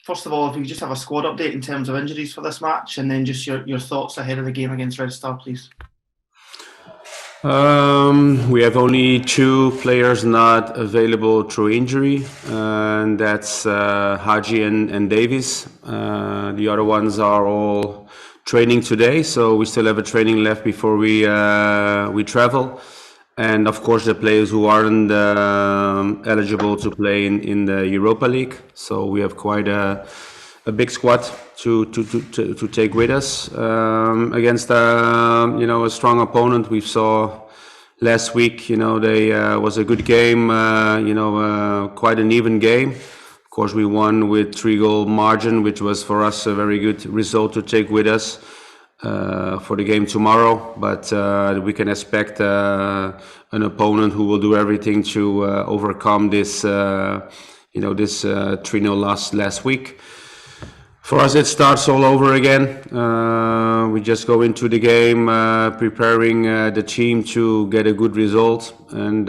first of all, if you could just have a squad update in terms of injuries for this match, and then just your thoughts ahead of the game against Red Star, please. We have only 2 players not available through injury, and that's Haji and Davies. The other ones are all training today, so we still have a training left before we travel. And of course, the players who aren't eligible to play in the Europa League. So we have quite a big squad to take with us against a strong opponent. We saw last week. They was a good game. Quite an even game. Of course, we won with 3-goal margin, which was for us a very good result to take with us for the game tomorrow. But we can expect an opponent who will do everything to overcome this 3-0 loss last week. For us, it starts all over again. We just go into the game preparing the team to get a good result, and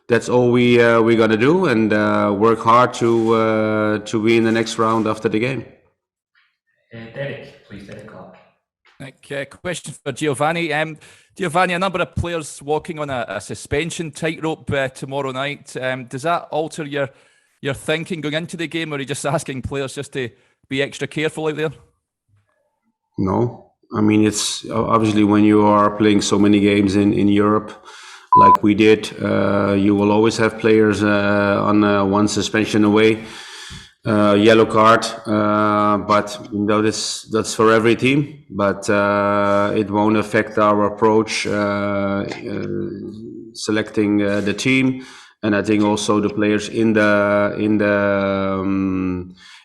that's all we're gonna do, and work hard to be in the next round after the game. Derek, please, Derek Clark. Question for Giovanni. Giovanni, a number of players walking on a suspension tightrope tomorrow night. Does that alter your thinking going into the game, or are you just asking players just to be extra careful out there? No, I mean, it's obviously when you are playing so many games in Europe, like we did, you will always have players on one suspension away, yellow card. But that's for every team. But it won't affect our approach selecting the team. And I think also the players in the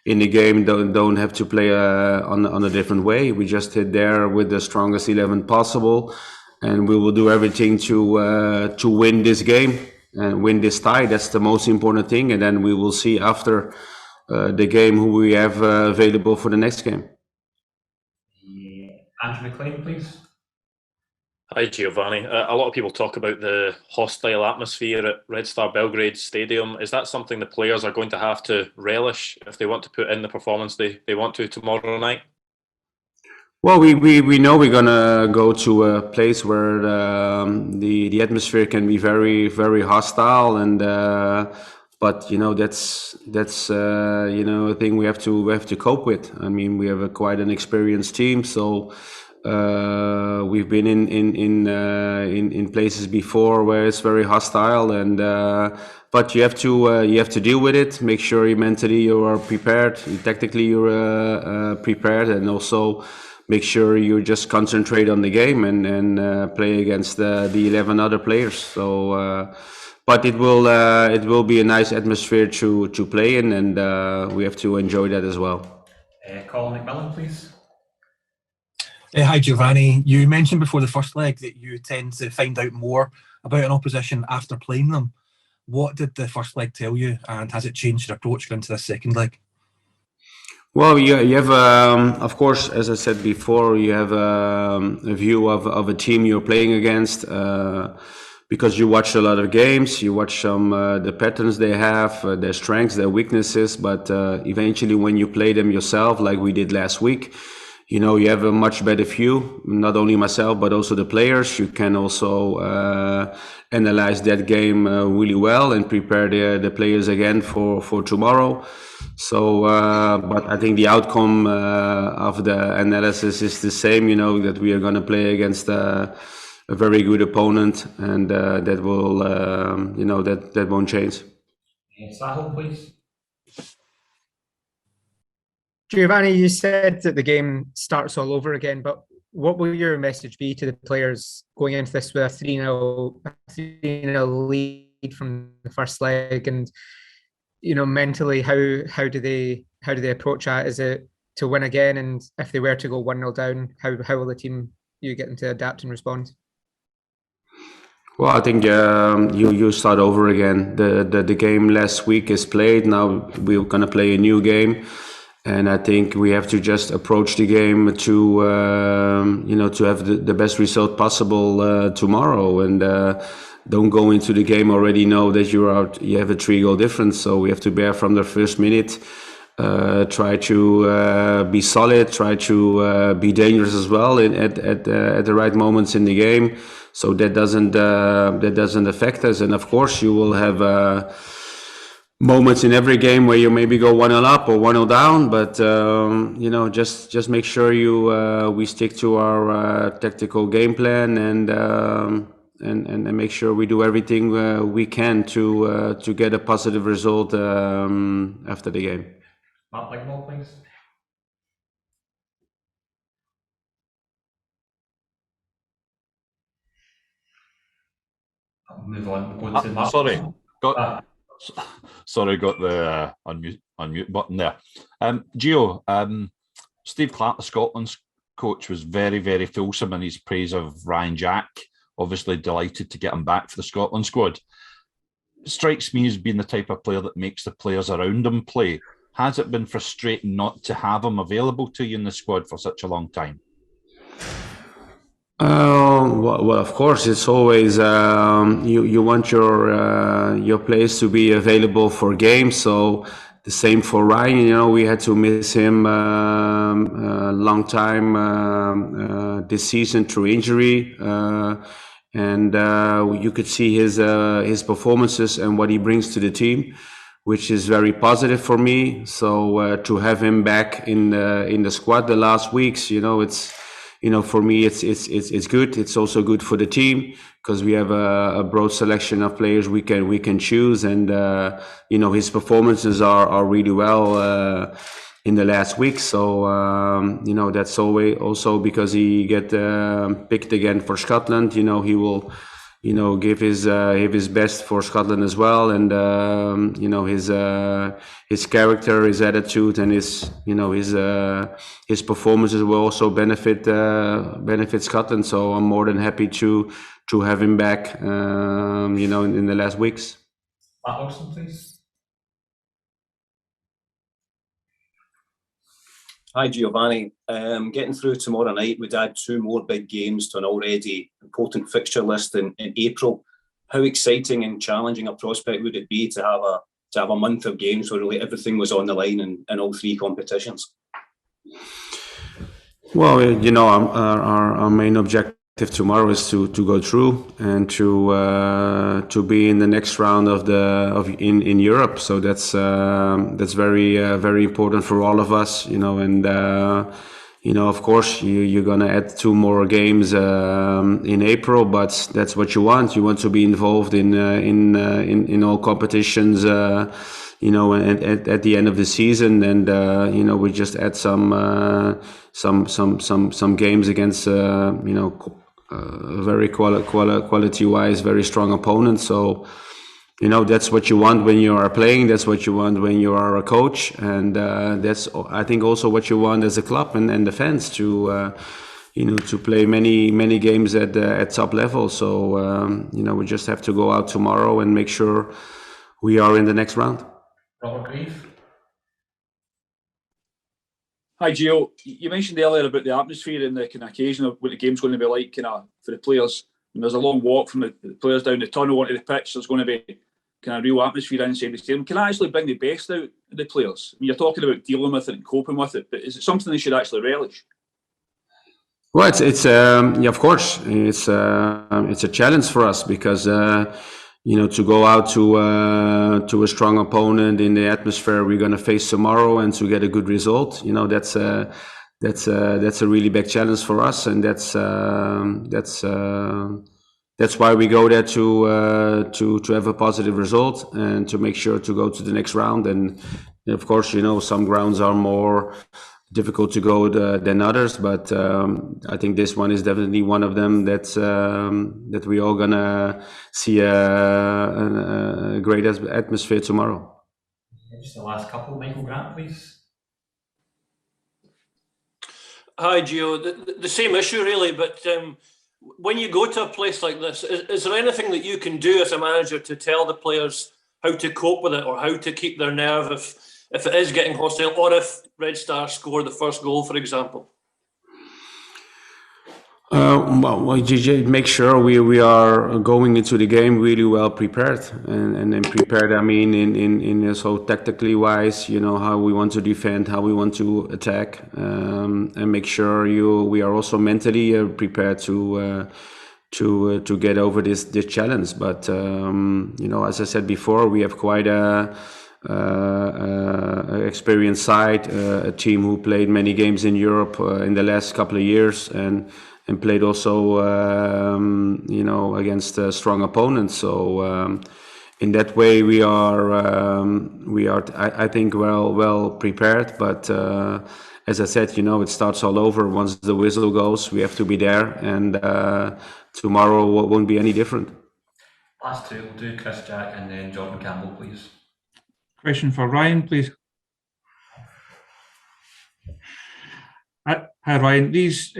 game don't have to play on a different way. We just hit there with the strongest 11 possible, and we will do everything to win this game and win this tie. That's the most important thing, and then we will see after the game who we have available for the next game. Andrew McLean, please. Hi Giovanni. A lot of people talk about the hostile atmosphere at Red Star Belgrade Stadium. Is that something the players are going to have to relish if they want to put in the performance they want to tomorrow night? Well, we know we're gonna go to a place where the atmosphere can be very, very hostile, and but that's a thing we have to cope with. I mean, we have quite an experienced team, so. We've been in places before where it's very hostile, and but you have to deal with it. Make sure mentally you are prepared, technically you're prepared, and also make sure you just concentrate on the game and play against the 11 other players. So, but it will be a nice atmosphere to play in, and we have to enjoy that as well. Colin McMillan, please. Hi Giovanni, you mentioned before the first leg that you tend to find out more about an opposition after playing them. What did the first leg tell you, and has it changed your approach going into this second leg? Well, you have, of course, as I said before, you have a view of a team you're playing against, because you watch a lot of games, you watch some the patterns they have, their strengths, their weaknesses, but eventually when you play them yourself, like we did last week, you have a much better view, not only myself, but also the players. You can also analyze that game really well and prepare the players again for tomorrow. So, but I think the outcome of the analysis is the same, that we are going to play against a very good opponent, and that will, that won't change. Sahil, please. Giovanni, you said that the game starts all over again, but what will your message be to the players going into this with a 3-0 lead from the first leg? And mentally, how do they approach that? Is it to win again? And if they were to go 1-0 down, how will the team get them to adapt and respond? Well, I think you start over again. The game last week is played. Now we're gonna play a new game. And I think we have to just approach the game to have the best result possible tomorrow, and don't go into the game already know that you have a 3-goal difference. So we have to bear from the first minute try to be solid, try to be dangerous as well at the right moments in the game, so that doesn't affect us. And of course, you will have moments in every game where you maybe go 1-0 up or 1-0 down, but just make sure we stick to our tactical game plan and make sure we do everything we can to get a positive result after the game. Matt Ligmore, please. I'll move on. We'll go to Matt. Sorry, got the unmute button there. Gio, Steve Clark, the Scotland's coach, was very, very fulsome in his praise of Ryan Jack. Obviously delighted to get him back for the Scotland squad. Strikes me as being the type of player that makes the players around him play. Has it been frustrating not to have him available to you in the squad for such a long time? Well, of course, it's always you want your players to be available for games. So the same for Ryan. We had to miss him a long time this season through injury, and you could see his performances and what he brings to the team, which is very positive for me. So to have him back in the squad the last weeks, it's. For me, it's good. It's also good for the team because we have a broad selection of players we can choose, and his performances are really well in the last week. So that's always also because he get picked again for Scotland. He will give his best for Scotland as well, and his character, his attitude, and his performances will also benefit Scotland. So I'm more than happy to have him back, in the last weeks. Matt Wilson, please. Hi, Giovanni. Getting through tomorrow night would add 2 more big games to an already important fixture list in April. How exciting and challenging a prospect would it be to have a month of games where really everything was on the line in all 3 competitions? Well, our main objective tomorrow is to go through and to be in the next round in Europe. So that's very very important for all of us, and of course you're gonna add 2 more games in April, but that's what you want. You want to be involved in all competitions, and at the end of the season, and we just add some games against very quality-wise, very strong opponents. So, that's what you want when you are playing. That's what you want when you are a coach, and that's I think also what you want as a club and the fans to play many games at top level. So we just have to go out tomorrow and make sure we are in the next round. Robert Grieve. Hi, Gio. You mentioned earlier about the atmosphere and the kind of occasion of what the game's going to be like for the players. And there's a long walk from the players down the tunnel onto the pitch. There's going to be kind of real atmosphere inside the stadium. Can I actually bring the best out of the players? I mean, you're talking about dealing with it and coping with it, but is it something they should actually relish? Well, it's of course it's a challenge for us because to go out to a strong opponent in the atmosphere we're going to face tomorrow and to get a good result, that's a really big challenge for us, and that's why we go there to have a positive result and to make sure to go to the next round. And of course, some grounds are more difficult to go than others, but I think this one is definitely one of them that we all gonna see a great atmosphere tomorrow. Just the last couple, Michael Grant, please. Hi, Gio. The same issue really, but when you go to a place like this, is there anything that you can do as a manager to tell the players how to cope with it or how to keep their nerve if it is getting hostile, or if Red Star score the first goal, for example? GJ, make sure we are going into the game really well prepared, and then prepared. I mean, in so tactically wise, how we want to defend, how we want to attack, and make sure we are also mentally prepared to get over this challenge. But as I said before, we have quite a experienced side, a team who played many games in Europe in the last couple of years, and played also against strong opponents. So in that way we are I think well prepared. But as I said, it starts all over once the whistle goes. We have to be there, and tomorrow won't be any different. Last two, we'll do Chris Jack and then Jordan Campbell, please. Question for Ryan, please. Hi Ryan, these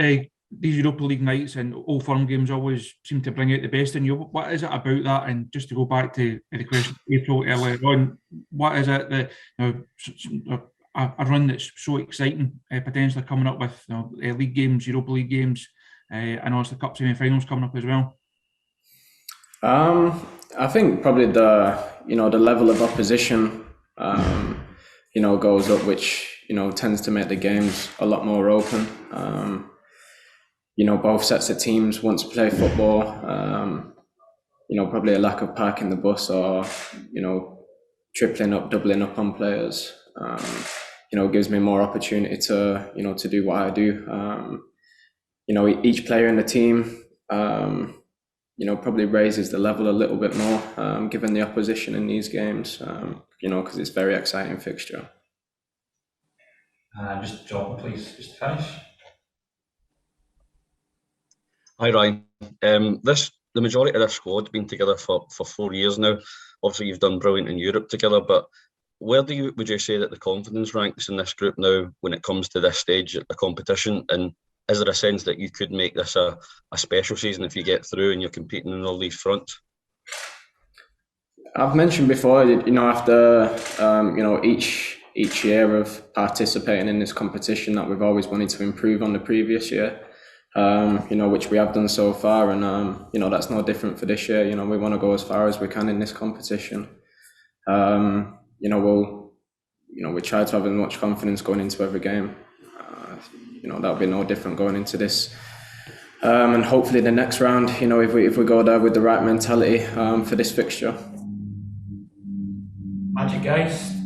Europa League nights and Old Firm games always seem to bring out the best in you. What is it about that? And just to go back to the question April earlier on, what is it that a run that's so exciting, potentially coming up with league games, Europa League games, and also the cup semi-finals coming up as well? I think probably the level of opposition goes up, which tends to make the games a lot more open. Both sets of teams want to play football. Probably a lack of parking the bus, or tripling up, doubling up on players. Gives me more opportunity to to do what I do. Each player in the team probably raises the level a little bit more, given the opposition in these games. Because it's a very exciting fixture. Just Jordan, please, just to finish. Hi Ryan. The majority of this squad been together for 4 years now. Obviously, you've done brilliant in Europe together, but where would you say that the confidence ranks in this group now when it comes to this stage of the competition? And is there a sense that you could make this a special season if you get through and you're competing in all these fronts? I've mentioned before, after each year of participating in this competition, that we've always wanted to improve on the previous year. Which we have done so far, and that's no different for this year. We want to go as far as we can in this competition. We try to have as much confidence going into every game. That'll be no different going into this, and hopefully the next round. If we go there with the right mentality for this fixture. Magic guys.